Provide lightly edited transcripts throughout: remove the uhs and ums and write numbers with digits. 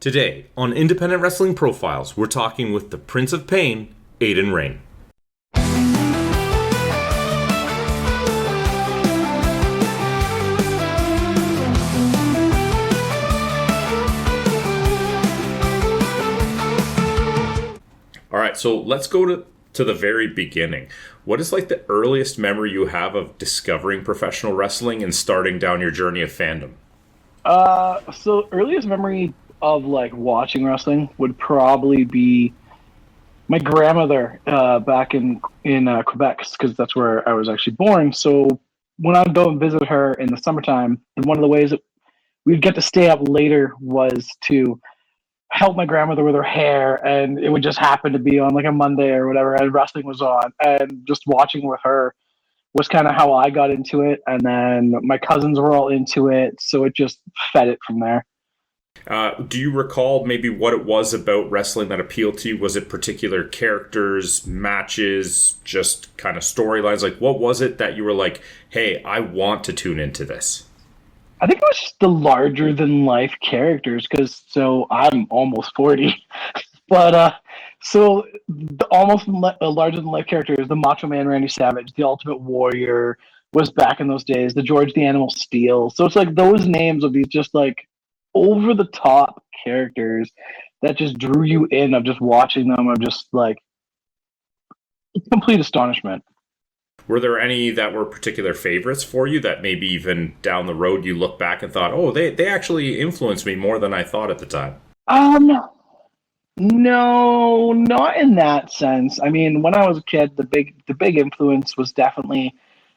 Today, on Independent Wrestling Profiles, we're talking with the Prince of Pain, Aiden Rayne. All right, so let's go to the very beginning. What is like the earliest memory you have of discovering professional wrestling and starting down your journey of fandom? So earliest memory of like watching wrestling would probably be my grandmother back in Quebec, because that's where I was actually born. So when I'd go and visit her in the summertime, and one of the ways that we'd get to stay up later was to help my grandmother with her hair, and it would just happen to be on like a Monday or whatever, and wrestling was on, and just watching with her was kind of how I got into it. And then my cousins were all into it, so it just fed it from there. Do you recall maybe what it was about wrestling that appealed to you? Was it particular characters, matches, just kind of storylines? Like, what was it that you were like, hey, I want to tune into this? I think it was just the larger than life characters, because so I'm almost 40, but so the larger than life characters, the Macho Man Randy Savage, the Ultimate Warrior was back in those days, the George the Animal Steel. So it's like those names of these just like over the top characters that just drew you in, of just watching them, of just like complete astonishment. Were there any that were particular favorites for you that maybe even down the road you look back and thought, oh, they actually influenced me more than I thought at the time? No, not in that sense. I mean, when I was a kid, the big influence was definitely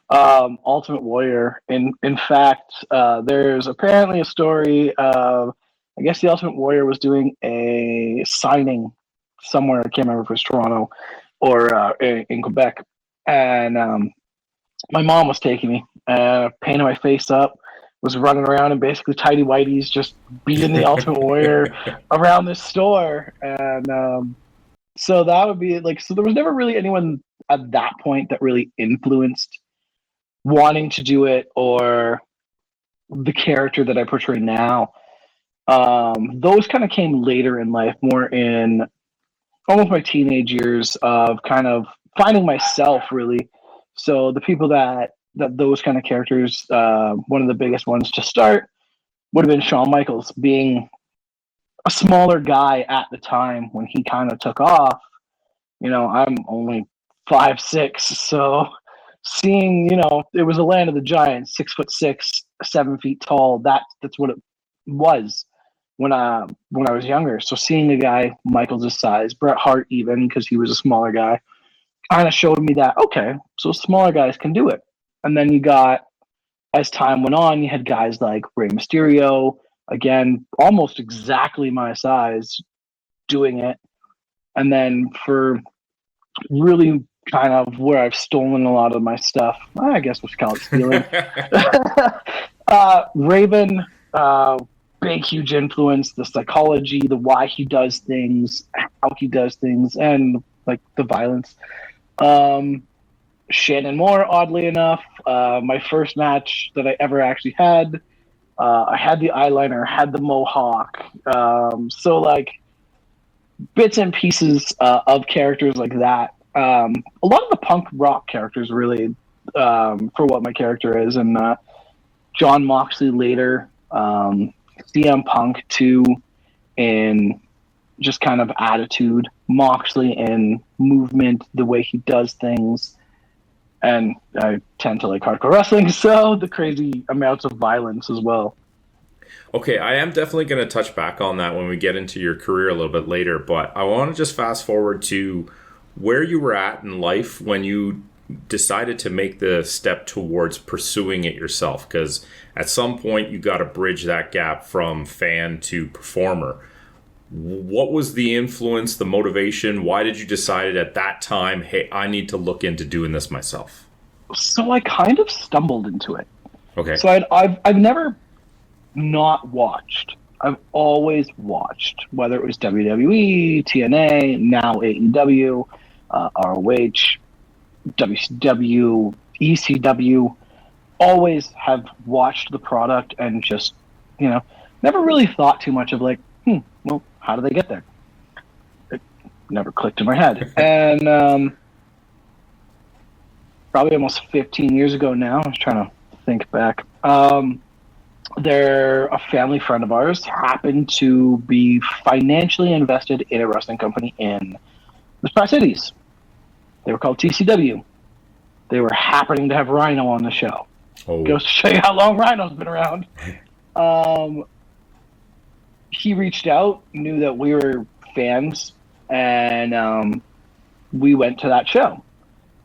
Ultimate Warrior. In fact, there's apparently a story of, I guess the Ultimate Warrior was doing a signing somewhere. I can't remember if it was Toronto or in Quebec. And my mom was taking me, painted my face up, was running around in basically tidy whities, just beating the Ultimate Warrior around this store. And so that would be like, so there was never really anyone at that point that really influenced wanting to do it, or the character that I portray now. Those kind of came later in life, more in almost my teenage years, of kind of finding myself, really. So the people that those kind of characters, one of the biggest ones to start would have been Shawn Michaels, being a smaller guy at the time when he kind of took off. You know, I'm only 5'6", so seeing, it was a land of the giants, 6'6", 7 feet tall. That's what it was when I was younger. So seeing a guy Michaels' size, Bret Hart even, because he was a smaller guy, kind of showed me that, okay, so smaller guys can do it. And then you got, as time went on, you had guys like Rey Mysterio, again, almost exactly my size, doing it. And then for really kind of where I've stolen a lot of my stuff, I guess we should call it stealing. Raven, big, huge influence, the psychology, the why he does things, how he does things, and like the violence. Shannon Moore, oddly enough, my first match that I ever actually had, I had the eyeliner, had the mohawk. So like bits and pieces of characters like that. A lot of the punk rock characters, really, for what my character is, and John Moxley later, CM Punk too, in just kind of attitude, Moxley in movement, the way he does things. And I tend to like hardcore wrestling, so the crazy amounts of violence as well. Okay, I am definitely going to touch back on that when we get into your career a little bit later, but I want to just fast forward to where you were at in life when you decided to make the step towards pursuing it yourself, because at some point you got to bridge that gap from fan to performer. What was the influence, the motivation? Why did you decide at that time, hey, I need to look into doing this myself? So I kind of stumbled into it. Okay. So I've never not watched. I've always watched, whether it was WWE, TNA, now AEW, ROH, WCW, ECW. Always have watched the product and just, never really thought too much of like, well, how do they get there? It never clicked in my head. And probably almost 15 years ago now, I was trying to think back. They're a family friend of ours, happened to be financially invested in a wrestling company in the Tri-Cities. They were called TCW. They were happening to have Rhino on the show. Oh. Goes to show you how long Rhino's been around. He reached out, knew that we were fans, and we went to that show.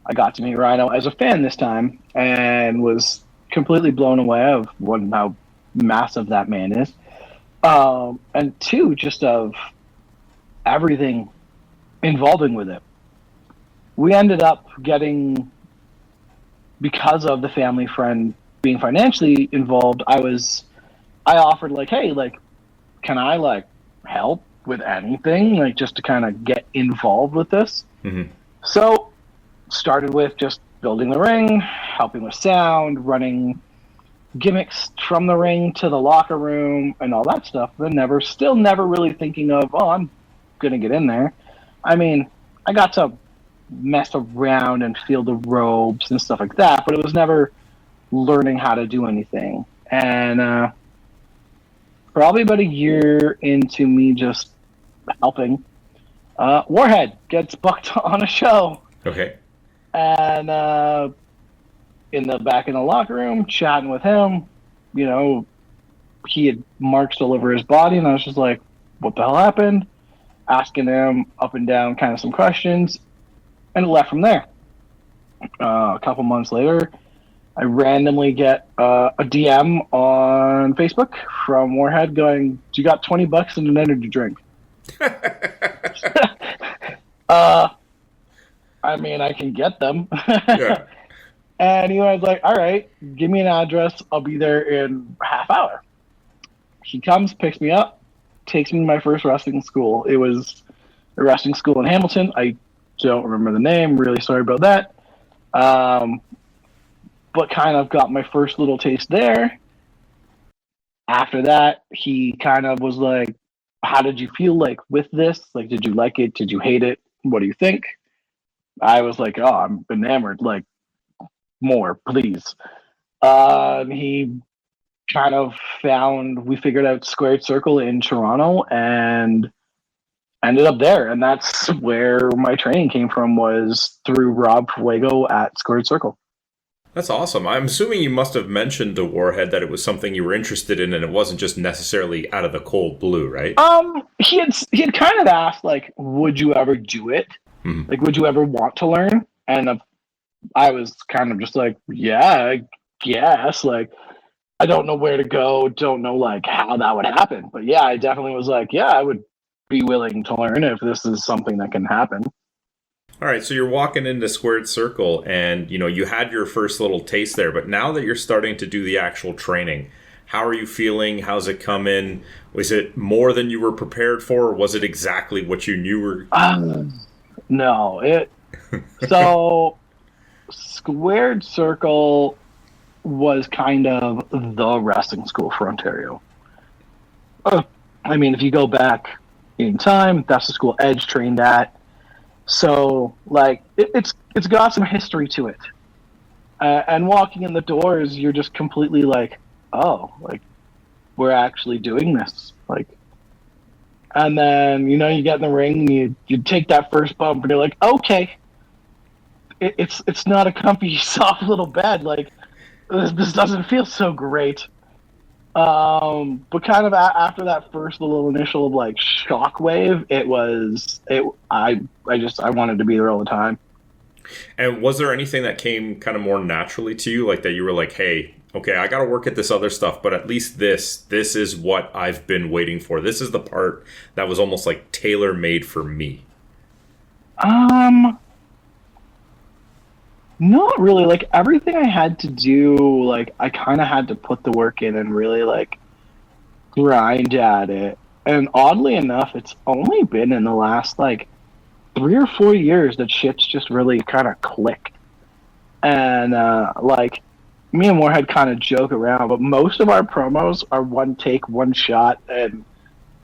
I got to meet Rhino as a fan this time and was completely blown away of how massive that man is. And two, just of everything involving with it. We ended up getting, because of the family friend being financially involved, I offered like, hey, like, can I like help with anything, like just to kind of get involved with this? Mm-hmm. So started with just building the ring, helping with sound, running gimmicks from the ring to the locker room and all that stuff, but still never really thinking of, I'm gonna get in there. I mean, I got to mess around and feel the ropes and stuff like that, but it was never learning how to do anything. And probably about a year into me just helping, Warhead gets booked on a show. Okay. And in the locker room, chatting with him, you know, he had marks all over his body, and I was just like, what the hell happened? Asking him up and down kind of some questions, and it left from there. A couple months later, I randomly get a DM on Facebook from Warhead going, "Do you got $20 and an energy drink?" I mean, I can get them. Yeah. And he was like, all right, give me an address. I'll be there in a half hour. He comes, picks me up, takes me to my first wrestling school. It was a wrestling school in Hamilton. I don't remember the name. Really sorry about that. But kind of got my first little taste there. After that, he kind of was like, how did you feel like with this? Like, did you like it? Did you hate it? What do you think? I was like, oh, I'm enamored. Like, more, please. He kind of we figured out Squared Circle in Toronto and ended up there. And that's where my training came from, was through Rob Fuego at Squared Circle. That's awesome. I'm assuming you must have mentioned to Warhead that it was something you were interested in, and it wasn't just necessarily out of the cold blue, right? He had kind of asked, like, would you ever do it? Mm-hmm. Like, would you ever want to learn? And I was kind of just like, yeah, I guess. Like, I don't know where to go, don't know like how that would happen. But yeah, I definitely was like, yeah, I would be willing to learn if this is something that can happen. All right, so you're walking into Squared Circle, and you had your first little taste there, but now that you're starting to do the actual training, how are you feeling? How's it coming? Was it more than you were prepared for, or was it exactly what you knew were? No, so Squared Circle was kind of the wrestling school for Ontario. I mean, if you go back in time, that's the school Edge trained at. So, like, it's got some history to it. And walking in the doors, you're just completely like, oh, like, we're actually doing this. Like, and then, you get in the ring, and you take that first bump, and you're like, okay, it's not a comfy, soft little bed. Like, this doesn't feel so great. But kind of after that first little initial like shockwave, I wanted to be there all the time. And was there anything that came kind of more naturally to you, like that you were like, hey, okay, I got to work at this other stuff, but at least this is what I've been waiting for. This is the part that was almost like tailor made for me. Not really. Like, everything I had to do, like, I kind of had to put the work in and really, like, grind at it. And oddly enough, it's only been in the last, like, 3 or 4 years that shit's just really kind of clicked. And, like, me and Warhead kind of joke around, but most of our promos are one take, one shot, and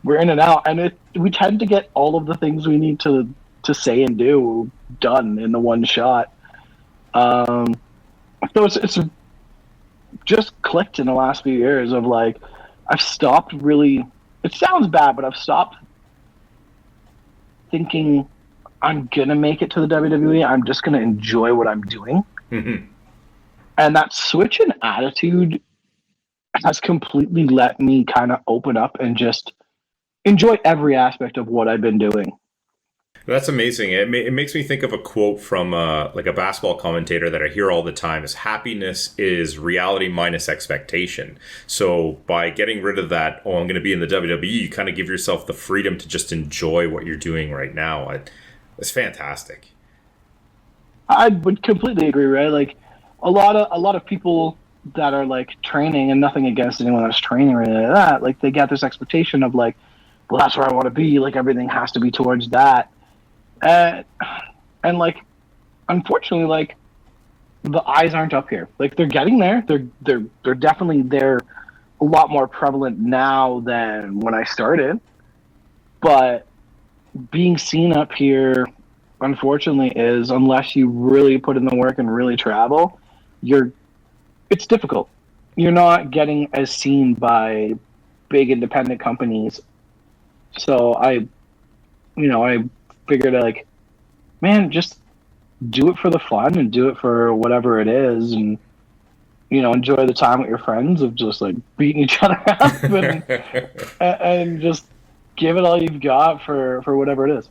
we're in and out, and we tend to get all of the things we need to say and do done in the one shot. Um, so it's just clicked in the last few years of like, I've stopped really. It sounds bad, but I've stopped thinking I'm gonna make it to the WWE. I'm just gonna enjoy what I'm doing. Mm-hmm. And that switch in attitude has completely let me kind of open up and just enjoy every aspect of what I've been doing. That's amazing. It makes me think of a quote from like a basketball commentator that I hear all the time: is happiness is reality minus expectation. So by getting rid of that, oh, I'm going to be in the WWE, you kind of give yourself the freedom to just enjoy what you're doing right now. It's fantastic. I would completely agree, right? Like a lot of people that are like training, and nothing against anyone that's training or anything like that, like they get this expectation of like, well, that's where I want to be. Like everything has to be towards that. And like, unfortunately, like the eyes aren't up here. Like they're getting there. They're definitely there. A lot more prevalent now than when I started. But being seen up here, unfortunately, is unless you really put in the work and really travel, it's difficult. You're not getting as seen by big independent companies. So I figured like, man, just do it for the fun and do it for whatever it is, and enjoy the time with your friends of just like beating each other up and just give it all you've got for whatever it is.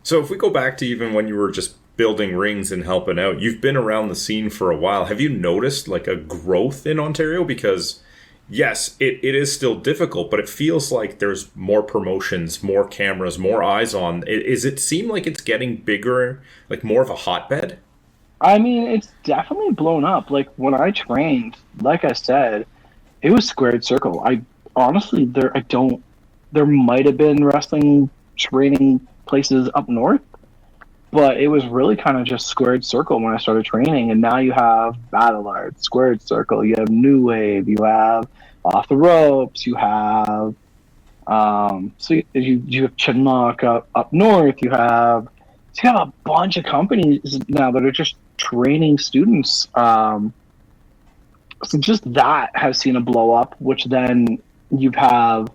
So if we go back to even when you were just building rings and helping out, you've been around the scene for a while. Have you noticed like a growth in Ontario? Because yes, it is still difficult, but it feels like there's more promotions, more cameras, more eyes on. Is it seem like it's getting bigger, like more of a hotbed? I mean, it's definitely blown up. Like when I trained, like I said, it was squared circle. I honestly, there might have been wrestling training places up north, but it was really kind of just squared circle when I started training. And now you have Battle Art, squared circle. You have New Wave. You have Off the Ropes. You have you have Chinlock up north. You have a bunch of companies now that are just training students. So just that has seen a blow up, which then you have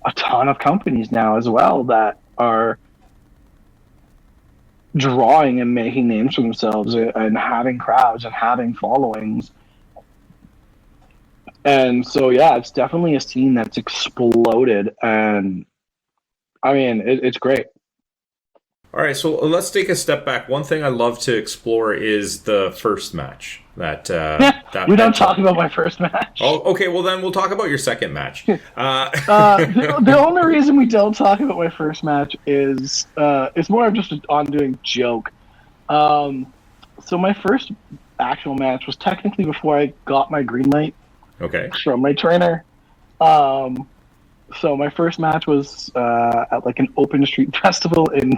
a ton of companies now as well that are drawing and making names for themselves and having crowds and having followings. And so, yeah, it's definitely a scene that's exploded. And I mean, it's great. All right, so let's take a step back. One thing I love to explore is the first match. We don't talk about my first match. Oh, okay. Well, then we'll talk about your second match. The only reason we don't talk about my first match is it's more of just an ongoing joke. So my first actual match was technically before I got my green light. Okay. From my trainer. So my first match was at like an open street festival in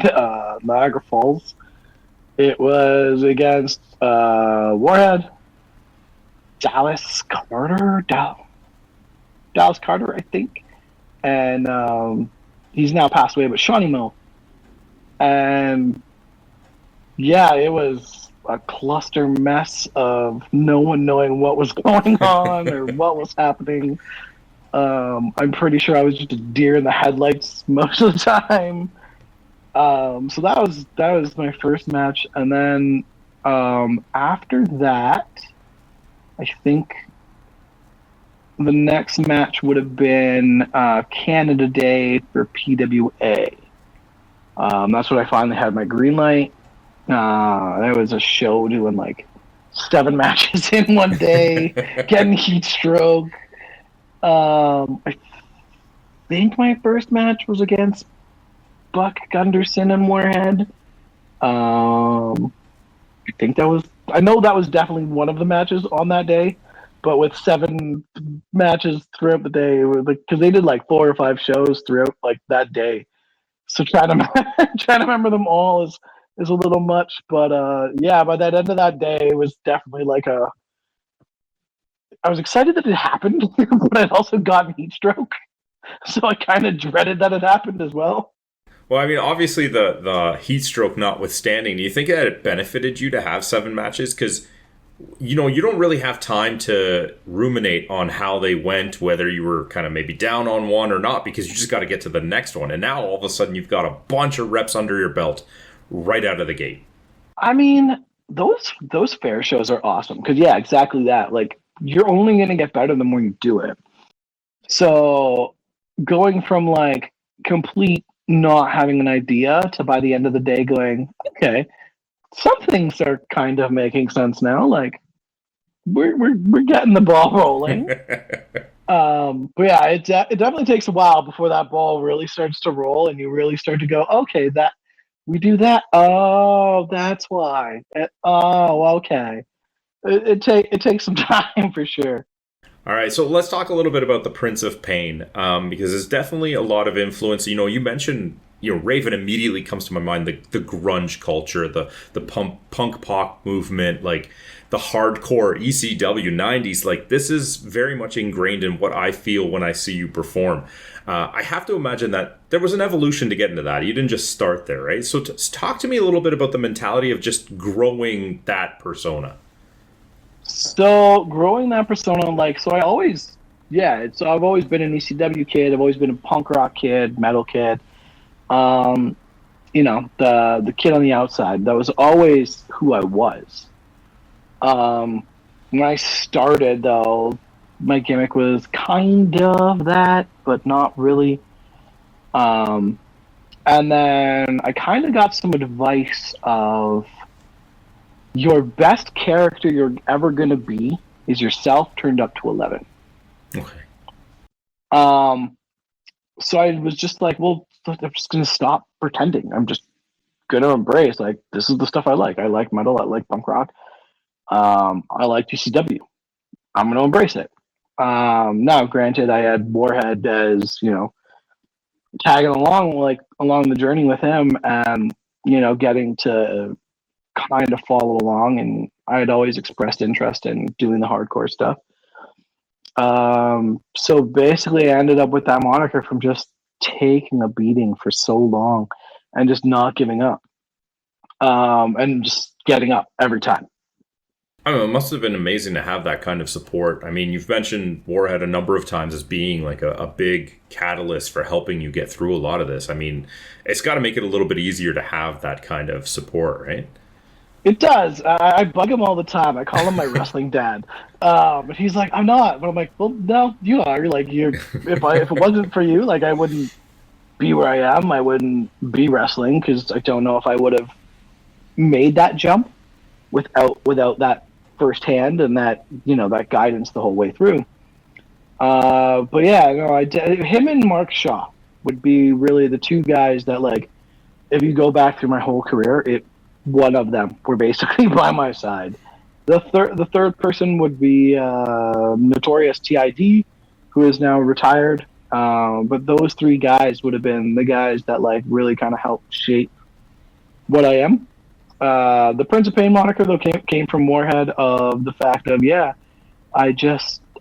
Niagara Falls. It was against Warhead, Dallas Carter, I think, and he's now passed away, but Shawnee Mo. And yeah, it was a cluster mess of no one knowing what was going on or what was happening. I'm pretty sure I was just a deer in the headlights most of the time. So that was my first match, and then after that, I think the next match would have been Canada Day for PWA. That's when I finally had my green light. There was a show doing like 7 matches in one day, getting heat stroke. I think my first match was against Buck Gunderson and Warhead. I know that was definitely one of the matches on that day, but with 7 matches throughout the day, it was like, because they did like 4 or 5 shows throughout like that day. So trying to remember them all is a little much, but yeah, by that end of that day, it was definitely like I was excited that it happened, but I'd also gotten heat stroke. So I kind of dreaded that it happened as well. Well, I mean, obviously the heat stroke notwithstanding, do you think that it benefited you to have 7 matches? Because you don't really have time to ruminate on how they went, whether you were kind of maybe down on one or not, because you just got to get to the next one. And now all of a sudden you've got a bunch of reps under your belt right out of the gate. I mean, those fair shows are awesome because yeah, exactly that. Like you're only gonna get better the more you do it. So going from like complete not having an idea to by the end of the day going, okay, some things are kind of making sense now. Like we're getting the ball rolling. But yeah, it definitely takes a while before that ball really starts to roll and you really start to go, okay, that we do that. Oh, that's why. Oh, okay. It takes some time for sure. All right, so let's talk a little bit about the Prince of Pain, because there's definitely a lot of influence. You mentioned, Raven immediately comes to my mind, the grunge culture, the punk pop movement, like the hardcore ECW 90s. Like this is very much ingrained in what I feel when I see you perform. I have to imagine that there was an evolution to get into that. You didn't just start there, right? So talk to me a little bit about the mentality of just growing that persona. So growing that persona, like, so I always, yeah, so I've always been an ECW kid. I've always been a punk rock kid, metal kid. Um, the kid on the outside. That was always who I was. When I started, though, my gimmick was kind of that, but not really. And then I kind of got some advice of your best character you're ever going to be is yourself turned up to 11. Okay. So I was just like, well, I'm just going to stop pretending. I'm just going to embrace, like, this is the stuff I like. I like metal. I like punk rock. I like GCW. I'm going to embrace it. Now, granted, I had Warhead as, tagging along the journey with him and, getting to kind of follow along, and I had always expressed interest in doing the hardcore stuff. So basically I ended up with that moniker from just taking a beating for so long and just not giving up. And just getting up every time. I don't know, it must have been amazing to have that kind of support. I mean, you've mentioned Warhead a number of times as being like a big catalyst for helping you get through a lot of this. I mean, it's got to make it a little bit easier to have that kind of support, right? It does. I bug him all the time. I call him my wrestling dad. But he's like, I'm not. But I'm like, well, no, you are. Like, if it wasn't for you, like, I wouldn't be where I am. I wouldn't be wrestling because I don't know if I would have made that jump without that firsthand and that that guidance the whole way through. But yeah, no, him and Mark Shaw would be really the two guys that, like, if you go back through my whole career, one of them were basically by my side. The third person would be Notorious TID, who is now retired. But those three guys would have been the guys that, like, really kind of helped shape what I am. The Prince of Pain moniker, though, came from Warhead, of the fact of,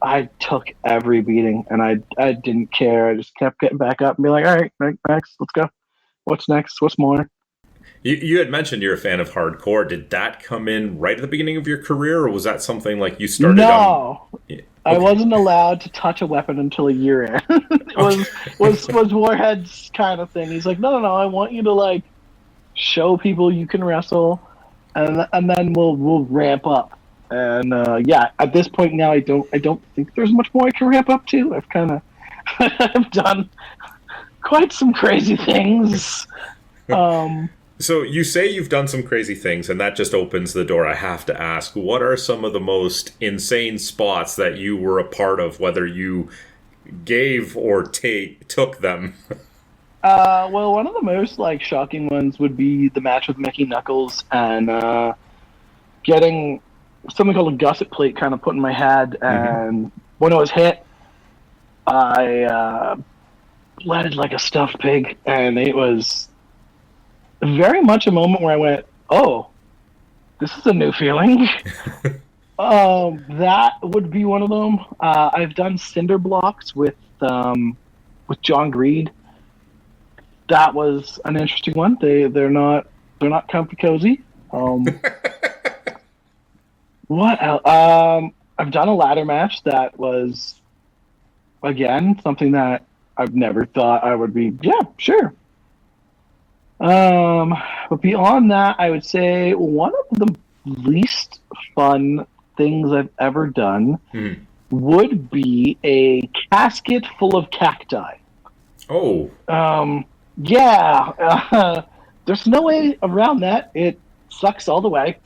I took every beating and I didn't care. I just kept getting back up and be like, all right, next, let's go. What's next? What's more? You had mentioned you're a fan of hardcore. Did that come in right at the beginning of your career, or was that something like you started? No, okay. I wasn't allowed to touch a weapon until a year in. was Warhead's kind of thing. He's like, no, I want you to, like, show people you can wrestle, and then we'll ramp up. And at this point now, I don't think there's much more I can ramp up to. I've kind of I've done quite some crazy things. So you say you've done some crazy things, and that just opens the door. I have to ask, what are some of the most insane spots that you were a part of, whether you gave or took them? Well, one of the most, like, shocking ones would be the match with Mickey Knuckles and getting something called a gusset plate kind of put in my head, and when it was hit, I bled like a stuffed pig, and it was very much a moment where I went, oh, this is a new feeling. That would be one of them. I've done cinder blocks with with John Greed. That was an interesting one. They're not comfy cozy. What else? I've done a ladder match that was, again, something that I've never thought I would be. Yeah, sure. But beyond that, I would say one of the least fun things I've ever done would be a casket full of cacti. Oh. Yeah. There's no way around that. It sucks all the way.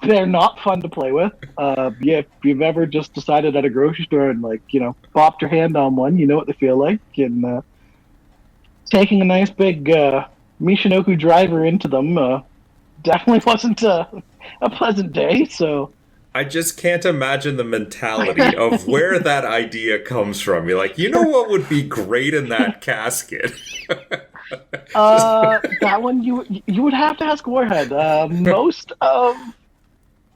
They're not fun to play with. Yeah, if you've ever just decided at a grocery store and, like, you know, popped your hand on one, you know what they feel like. And taking a nice big Michinoku driver into them definitely wasn't a pleasant day. So I just can't imagine the mentality of where that idea comes from. You're like, you know what would be great in that casket? That one you would have to ask Warhead. Most of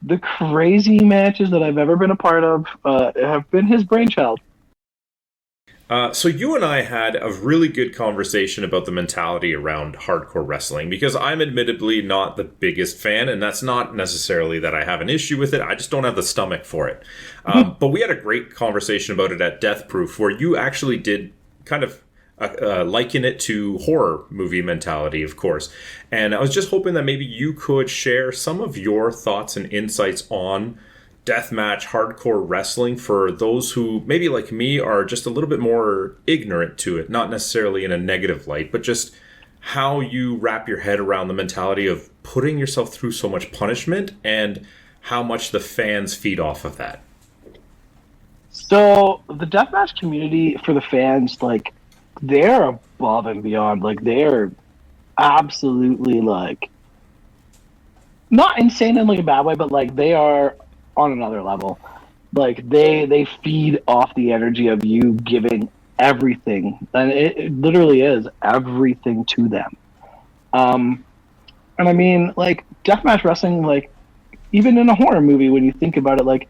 the crazy matches that I've ever been a part of have been his brainchild. So you and I had a really good conversation about the mentality around hardcore wrestling, because I'm admittedly not the biggest fan, and that's not necessarily that I have an issue with it. I just don't have the stomach for it. But we had a great conversation about it at Death Proof, where you actually did kind of liken it to horror movie mentality, of course. And I was just hoping that maybe you could share some of your thoughts and insights on deathmatch hardcore wrestling for those who maybe like me are just a little bit more ignorant to it, not necessarily in a negative light, but just how you wrap your head around the mentality of putting yourself through so much punishment and how much the fans feed off of that. So the deathmatch community, for the fans, like, they're above and beyond. Like, they're absolutely, like, not insane in, like, a bad way, but, like, they are on another level. Like, they feed off the energy of you giving everything, and it literally is everything to them. And I mean, like, deathmatch wrestling, like, even in a horror movie, when you think about it, like,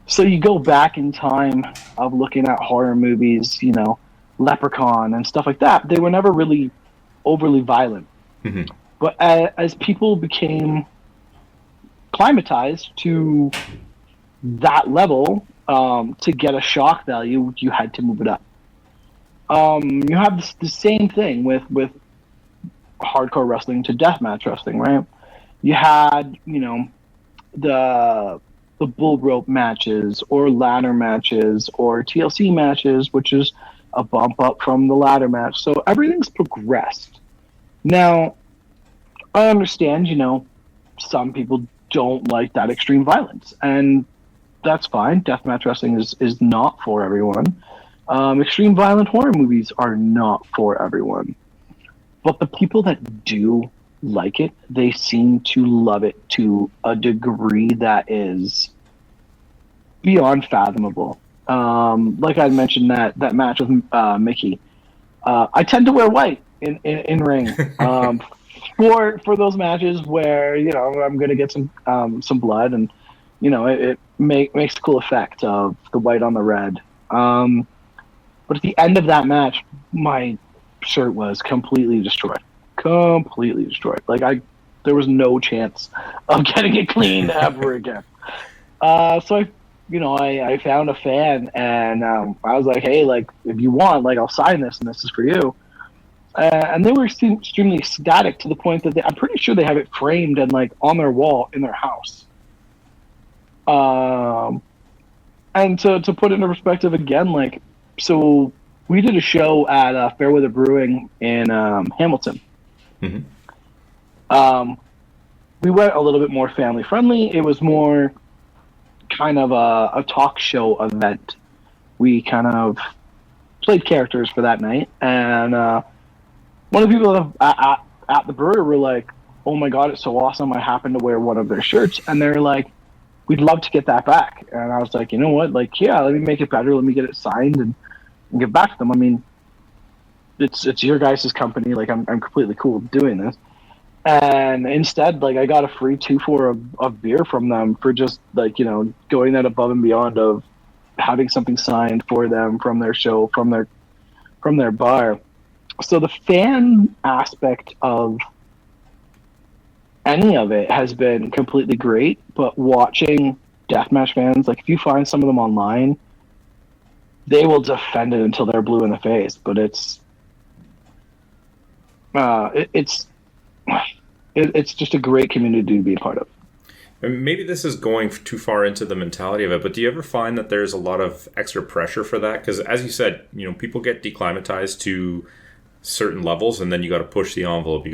so you go back in time of looking at horror movies, you know, Leprechaun and stuff like that, they were never really overly violent. But as people became climatized to that level, to get a shock value, you had to move it up. You have the same thing with hardcore wrestling to deathmatch wrestling, right? You had, you know, the bull rope matches or ladder matches or TLC matches, which is a bump up from the ladder match. So everything's progressed. Now, I understand, you know, some people don't like that extreme violence, and that's fine. Deathmatch wrestling is not for everyone. Extreme violent horror movies are not for everyone. But the people that do like it, they seem to love it to a degree that is beyond fathomable. Like I mentioned, that match with Mickey. I tend to wear white in ring. For those matches where, you know, I'm going to get some blood, and, you know, it makes a cool effect of the white on the red. But at the end of that match, my shirt was completely destroyed. Like, there was no chance of getting it clean ever again. So I found a fan, and I was like, hey, like, if you want, like, I'll sign this, and this is for you. And they were extremely ecstatic, to the point that I'm pretty sure they have it framed and, like, on their wall in their house. And to put it into perspective again, like, so we did a show at Fairweather Brewing in Hamilton. We went a little bit more family friendly. It was more kind of a talk show event. We kind of played characters for that night, and one of the people at the brewery were like, oh my god, it's so awesome, I happened to wear one of their shirts, and they're like, we'd love to get that back. And I was like, you know what, like, yeah, let me make it better, let me get it signed and give back to them. I mean, it's your guys' company, like, I'm completely cool with doing this. And instead, like, I got a free 2-4 of beer from them for just, like, you know, going that above and beyond of having something signed for them from their show, from their from their bar. So the fan aspect of any of it has been completely great, but watching deathmatch fans, like if you find some of them online, they will defend it until they're blue in the face. But it's just a great community to be a part of. And maybe this is going too far into the mentality of it, but do you ever find that there's a lot of extra pressure for that? Because as you said, people get declimatized to certain levels, and then you got to push the envelope. Do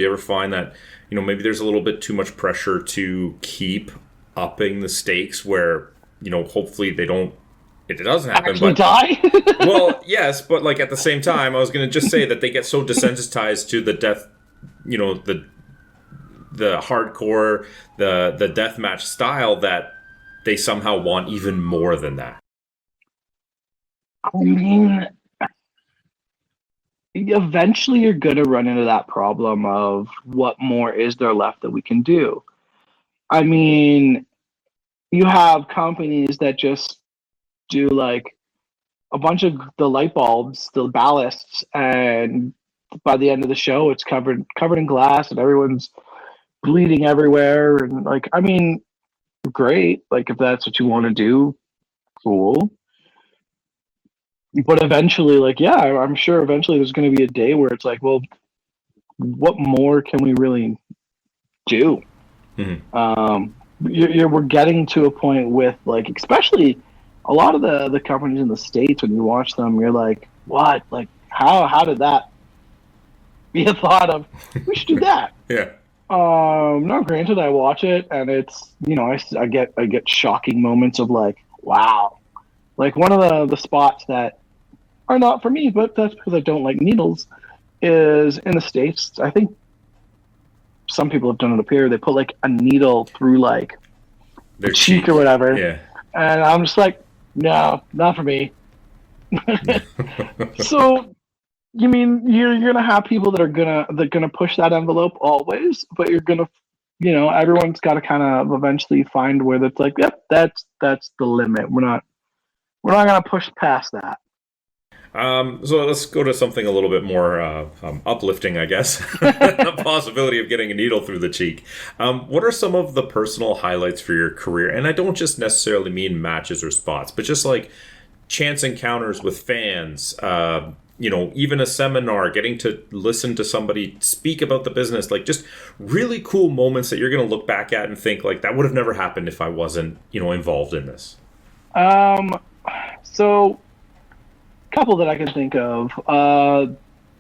you ever find that maybe there's a little bit too much pressure to keep upping the stakes, where hopefully it doesn't happen, actually but die? well, yes, but like at the same time, I was going to just say that they get so desensitized to the death, the hardcore, the deathmatch style, that they somehow want even more than that. I mean, eventually you're going to run into that problem of what more is there left that we can do. I mean, you have companies that just do like a bunch of the light bulbs, the ballasts, and by the end of the show, it's covered in glass, and everyone's bleeding everywhere. And like, I mean, great. Like, if that's what you want to do, cool. But eventually, like, yeah, I'm sure eventually there's going to be a day where it's like, well, what more can we really do? Mm-hmm. We're getting to a point with, like, especially a lot of the companies in the States, when you watch them, you're like, what? Like, how did that be a thought of? We should do that. Yeah. No, granted, I watch it, and it's, I get shocking moments of like, wow. Like, one of the spots that are not for me, but that's because I don't like needles, is in the States. I think some people have done it up here. They put like a needle through like their cheek or whatever. Yeah. And I'm just like, no, not for me. So, you mean you're gonna have people that are gonna push that envelope always, but you're gonna, everyone's got to kind of eventually find where that's like, yep, that's the limit. We're not gonna push past that. So let's go to something a little bit more uplifting, I guess. The possibility of getting a needle through the cheek. What are some of the personal highlights for your career? And I don't just necessarily mean matches or spots, but just like chance encounters with fans, even a seminar, getting to listen to somebody speak about the business, like just really cool moments that you're going to look back at and think like that would have never happened if I wasn't, involved in this. So couple that I can think of.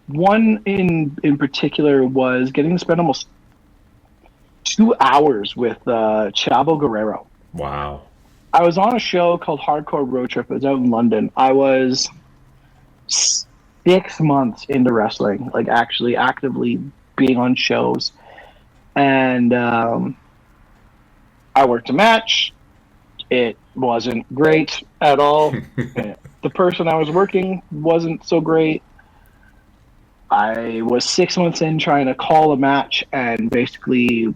One in particular was getting to spend almost 2 hours with Chavo Guerrero. Wow. I was on a show called Hardcore Road Trip. It was out in London. I was 6 months into wrestling, like actually actively being on shows. And I worked a match. It wasn't great at all. The person I was working wasn't so great. I was 6 months in trying to call a match and basically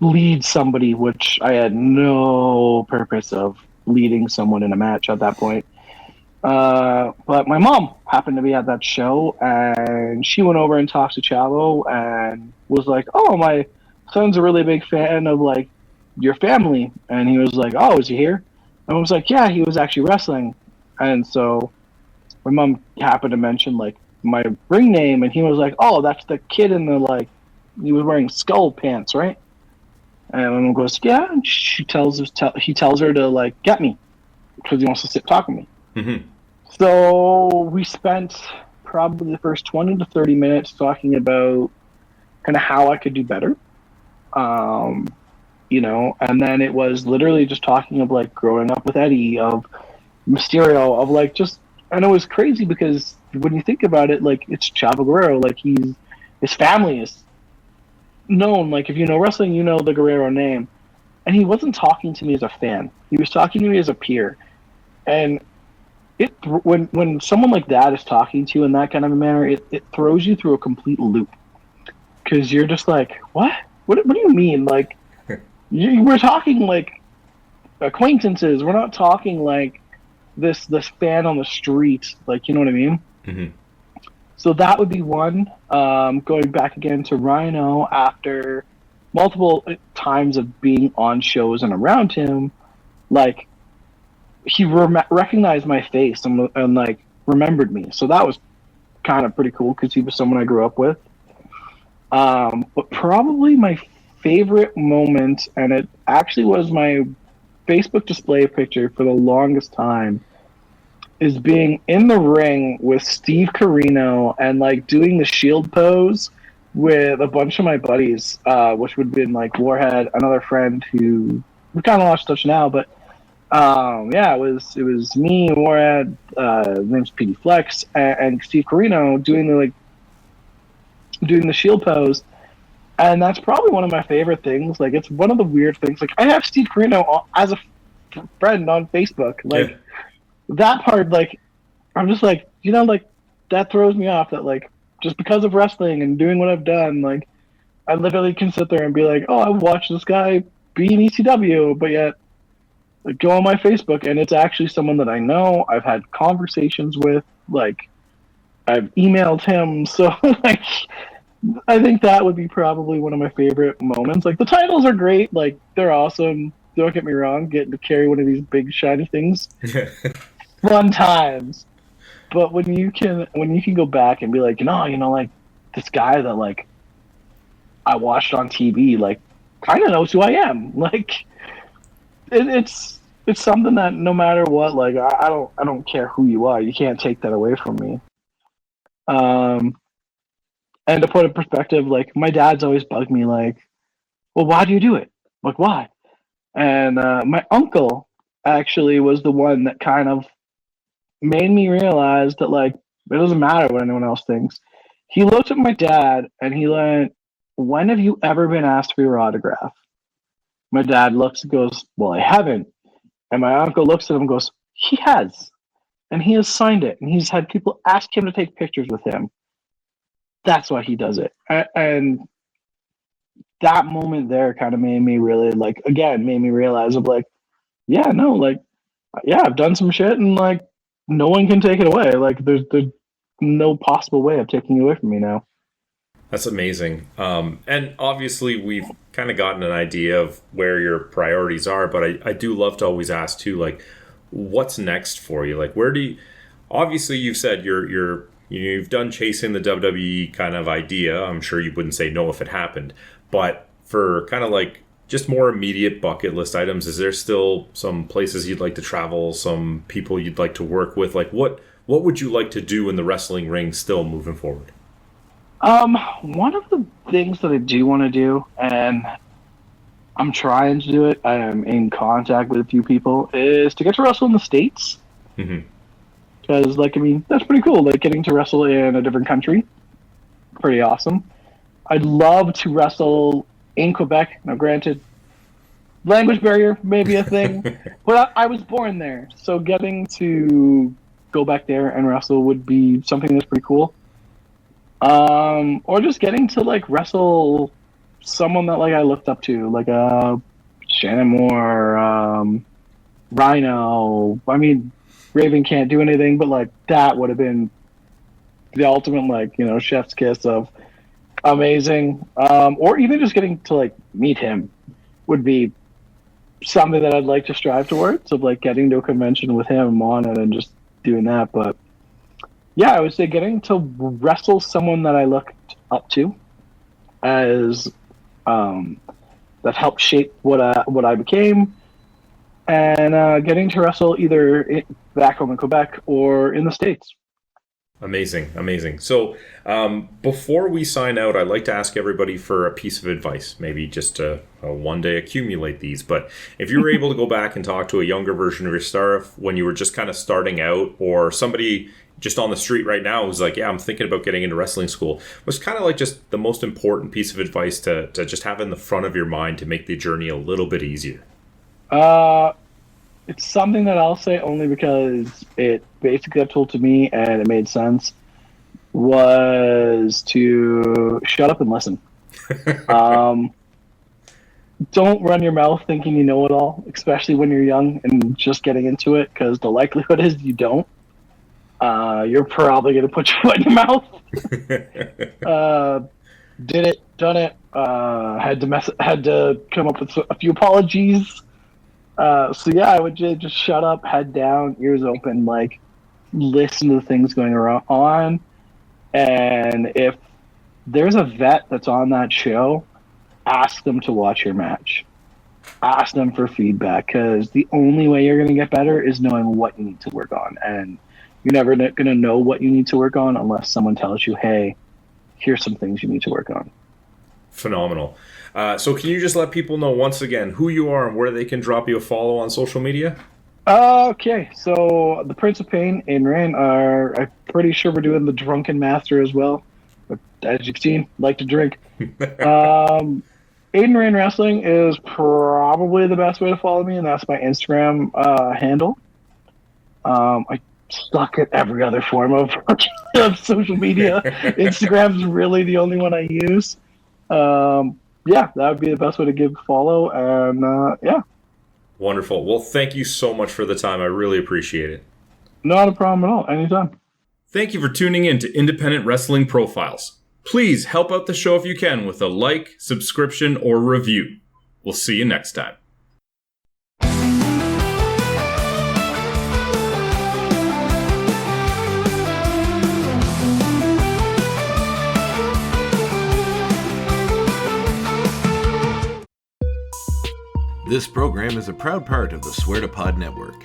lead somebody, which I had no purpose of leading someone in a match at that point. But my mom happened to be at that show, and she went over and talked to Chavo and was like, oh, my son's a really big fan of, like, your family. And he was like, oh, is he here? And I was like, yeah, he was actually wrestling. And so my mom happened to mention, like, my ring name, and he was like, oh, that's the kid in the, like, he was wearing skull pants, right? And my mom goes, yeah. And he tells her to, like, get me, because he wants to sit talk to me. Mm-hmm. So we spent probably the first 20 to 30 minutes talking about kind of how I could do better. And then it was literally just talking of, like, growing up with Eddie, of Mysterio, of, like, just, and it was crazy because when you think about it, like, it's Chavo Guerrero, like, his family is known, like, if you know wrestling, you know the Guerrero name, and he wasn't talking to me as a fan, he was talking to me as a peer. And when someone like that is talking to you in that kind of a manner, it throws you through a complete loop, because you're just like, what do you mean? Like, we're talking like acquaintances, we're not talking like this fan on the street, like, you know what I mean? Hmm. So that would be one. Going back again to Rhino after multiple times of being on shows and around him, like he recognized my face and like remembered me. So that was kind of pretty cool because he was someone I grew up with. But probably my favorite moment, and it actually was my Facebook display picture for the longest time, is being in the ring with Steve Carino and like doing the shield pose with a bunch of my buddies, which would have been like Warhead, another friend who we kind of lost touch now, but yeah, it was me, Warhead, name's PD Flex, and Steve Carino doing the shield pose. And that's probably one of my favorite things. Like, it's one of the weird things. Like, I have Steve Carino as a friend on Facebook. Like, Yeah. that part, like, I'm just like, like, that throws me off that, like, just because of wrestling and doing what I've done, like, I literally can sit there and be like, oh, I watched this guy be in ECW, but yet, like, go on my Facebook, and it's actually someone that I know, I've had conversations with, like, I've emailed him, so, like, I think that would be probably one of my favorite moments. Like, the titles are great, like, they're awesome, don't get me wrong, getting to carry one of these big shiny things, fun times. But when you can go back and be like, like this guy that like I watched on TV, like kind of knows who I am. Like it's something that no matter what, like I don't care who you are, you can't take that away from me. Um, and to put in perspective, like my dad's always bugged me, like, well, why do you do it? Like why? And my uncle actually was the one that kind of made me realize that like it doesn't matter what anyone else thinks. He looked at my dad and he went, "When have you ever been asked for your autograph?" My dad looks and goes, "Well, I haven't." And my uncle looks at him and goes, "He has." And he has signed it and he's had people ask him to take pictures with him. That's why he does it. And that moment there kind of made me really like, again, made me realize of like, yeah, no, like, yeah, I've done some shit and like no one can take it away. Like there's no possible way of taking it away from me now. That's amazing. And obviously, we've kind of gotten an idea of where your priorities are, but I do love to always ask too, like, what's next for you? Like, where do you? Obviously, you've said you've done chasing the WWE kind of idea. I'm sure you wouldn't say no if it happened, but for kind of like just more immediate bucket list items, is there still some places you'd like to travel, some people you'd like to work with? Like, what would you like to do in the wrestling ring still moving forward? One of the things that I do want to do, and I'm trying to do it, I am in contact with a few people, is to get to wrestle in the States. Hmm. Because, like, I mean, that's pretty cool. Like, getting to wrestle in a different country, pretty awesome. I'd love to wrestle in Quebec. Now, granted, language barrier may be a thing, but I was born there, so getting to go back there and wrestle would be something that's pretty cool. Or just getting to like wrestle someone that like I looked up to, like Shannon Moore, Rhino. I mean, Raven can't do anything, but like that would have been the ultimate like chef's kiss of amazing. Or even just getting to like meet him would be something that I'd like to strive towards. Of like getting to a convention with him on it and just doing that, but. Yeah, I would say getting to wrestle someone that I looked up to as that helped shape what I became, and getting to wrestle either back home in Quebec or in the States. Amazing, amazing. So, before we sign out, I'd like to ask everybody for a piece of advice. Maybe just to one day accumulate these. But if you were able to go back and talk to a younger version of yourself when you were just kind of starting out, or somebody just on the street right now who's like, "Yeah, I'm thinking about getting into wrestling school," what's kind of like just the most important piece of advice to just have in the front of your mind to make the journey a little bit easier? It's something that I'll say only because it basically got told to me and it made sense. Was to shut up and listen. don't run your mouth thinking you know it all, especially when you're young and just getting into it, because the likelihood is you don't. You're probably going to put your foot in your mouth. Did it, done it. Had to come up with a few apologies. So yeah, I would just shut up, head down, ears open, like listen to the things going on. And if there's a vet that's on that show, ask them to watch your match. Ask them for feedback, because the only way you're going to get better is knowing what you need to work on. And you're never going to know what you need to work on unless someone tells you, hey, here's some things you need to work on. Phenomenal. So can you just let people know once again who you are and where they can drop you a follow on social media? Okay, so the Prince of Pain, Aiden Rayne, I'm pretty sure we're doing the Drunken Master as well. But as you've seen, like to drink. Aiden Rayne Wrestling is probably the best way to follow me, and that's my Instagram handle. I suck at every other form of social media. Instagram's really the only one I use. Yeah, that would be the best way to give a follow, and yeah. Wonderful. Well, thank you so much for the time. I really appreciate it. Not a problem at all. Anytime. Thank you for tuning in to Independent Wrestling Profiles. Please help out the show if you can with a like, subscription, or review. We'll see you next time. This program is a proud part of the Swear to Pod Network.